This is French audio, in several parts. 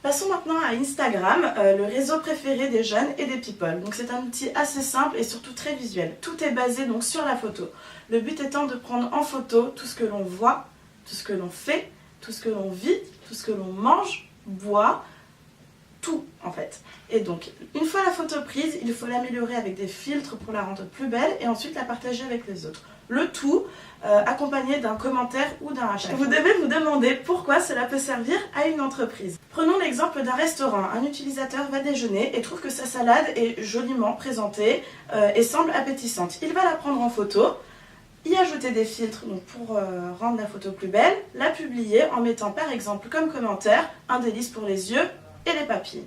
Passons maintenant à Instagram, le réseau préféré des jeunes et des people. Donc c'est un outil assez simple et surtout très visuel. Tout est basé donc sur la photo. Le but étant de prendre en photo tout ce que l'on voit, tout ce que l'on fait, tout ce que l'on vit, tout ce que l'on mange, boit, tout en fait. Et donc, une fois la photo prise, il faut l'améliorer avec des filtres pour la rendre plus belle et ensuite la partager avec les autres. Le tout accompagné d'un commentaire ou d'un hashtag. Vous devez vous demander pourquoi cela peut servir à une entreprise. Prenons l'exemple d'un restaurant. Un utilisateur va déjeuner et trouve que sa salade est joliment présentée et semble appétissante. Il va la prendre en photo, y ajouter des filtres donc pour rendre la photo plus belle, la publier en mettant par exemple comme commentaire un délice pour les yeux et les papilles.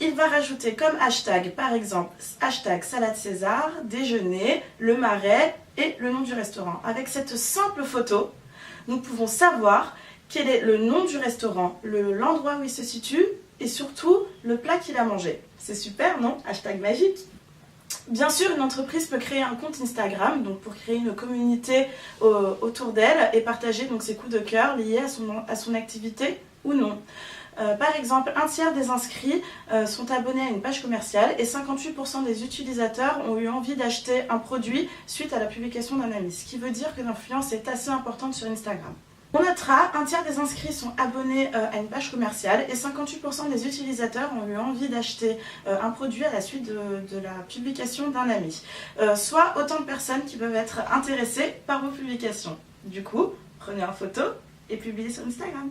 Il va rajouter comme hashtag par exemple hashtag salade César, déjeuner, le marais et le nom du restaurant. Avec cette simple photo, nous pouvons savoir quel est le nom du restaurant, l'endroit où il se situe et surtout le plat qu'il a mangé. C'est super, non? Hashtag magique. Bien sûr, une entreprise peut créer un compte Instagram donc pour créer une communauté autour d'elle et partager donc ses coups de cœur liés à son activité ou non. Par exemple, un tiers des inscrits sont abonnés à une page commerciale et 58% des utilisateurs ont eu envie d'acheter un produit suite à la publication d'un ami. Ce qui veut dire que l'influence est assez importante sur Instagram. On notera, un tiers des inscrits sont abonnés à une page commerciale et 58% des utilisateurs ont eu envie d'acheter un produit à la suite de la publication d'un ami. Soit autant de personnes qui peuvent être intéressées par vos publications. Du coup, prenez en photo et publiez sur Instagram.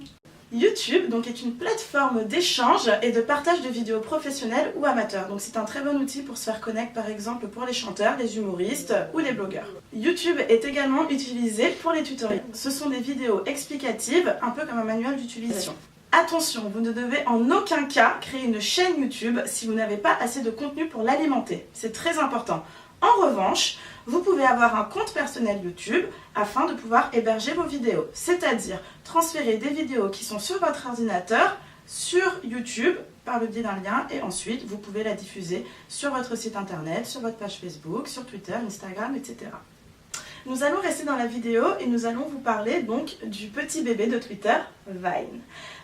YouTube donc, est une plateforme d'échange et de partage de vidéos professionnelles ou amateurs. Donc c'est un très bon outil pour se faire connaître par exemple pour les chanteurs, les humoristes ou les blogueurs. YouTube est également utilisé pour les tutoriels. Ce sont des vidéos explicatives, un peu comme un manuel d'utilisation. Attention, vous ne devez en aucun cas créer une chaîne YouTube si vous n'avez pas assez de contenu pour l'alimenter. C'est très important. En revanche, vous pouvez avoir un compte personnel YouTube afin de pouvoir héberger vos vidéos. C'est-à-dire transférer des vidéos qui sont sur votre ordinateur sur YouTube par le biais d'un lien et ensuite vous pouvez la diffuser sur votre site internet, sur votre page Facebook, sur Twitter, Instagram, etc. Nous allons rester dans la vidéo et nous allons vous parler donc du petit bébé de Twitter, Vine.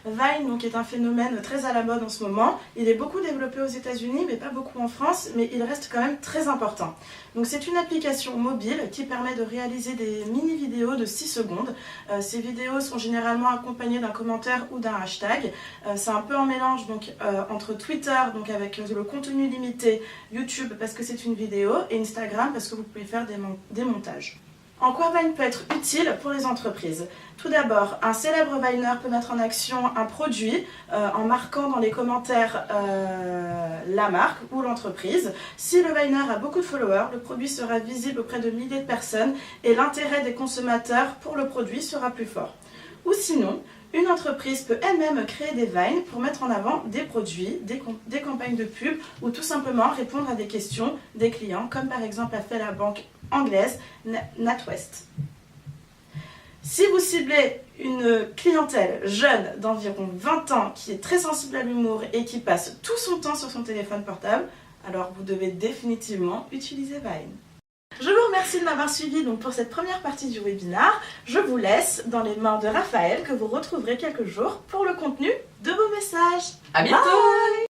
Vine donc, est un phénomène très à la mode en ce moment. Il est beaucoup développé aux États-Unis mais pas beaucoup en France, mais il reste quand même très important. Donc c'est une application mobile qui permet de réaliser des mini-vidéos de 6 secondes. Ces vidéos sont généralement accompagnées d'un commentaire ou d'un hashtag. C'est un peu un mélange donc, entre Twitter donc avec le contenu limité, YouTube parce que c'est une vidéo et Instagram parce que vous pouvez faire des montages. En quoi Vine peut être utile pour les entreprises? Tout d'abord, un célèbre Viner peut mettre en action un produit en marquant dans les commentaires la marque ou l'entreprise. Si le Viner a beaucoup de followers, le produit sera visible auprès de milliers de personnes et l'intérêt des consommateurs pour le produit sera plus fort. Ou sinon, une entreprise peut elle-même créer des Vines pour mettre en avant des produits, des campagnes de pub ou tout simplement répondre à des questions des clients, comme par exemple a fait la banque anglaise NatWest. Si vous ciblez une clientèle jeune d'environ 20 ans qui est très sensible à l'humour et qui passe tout son temps sur son téléphone portable, alors vous devez définitivement utiliser Vine. Je vous remercie de m'avoir suivi donc pour cette première partie du webinaire. Je vous laisse dans les mains de Raphaël que vous retrouverez quelques jours pour le contenu de vos messages. À bientôt! Bye.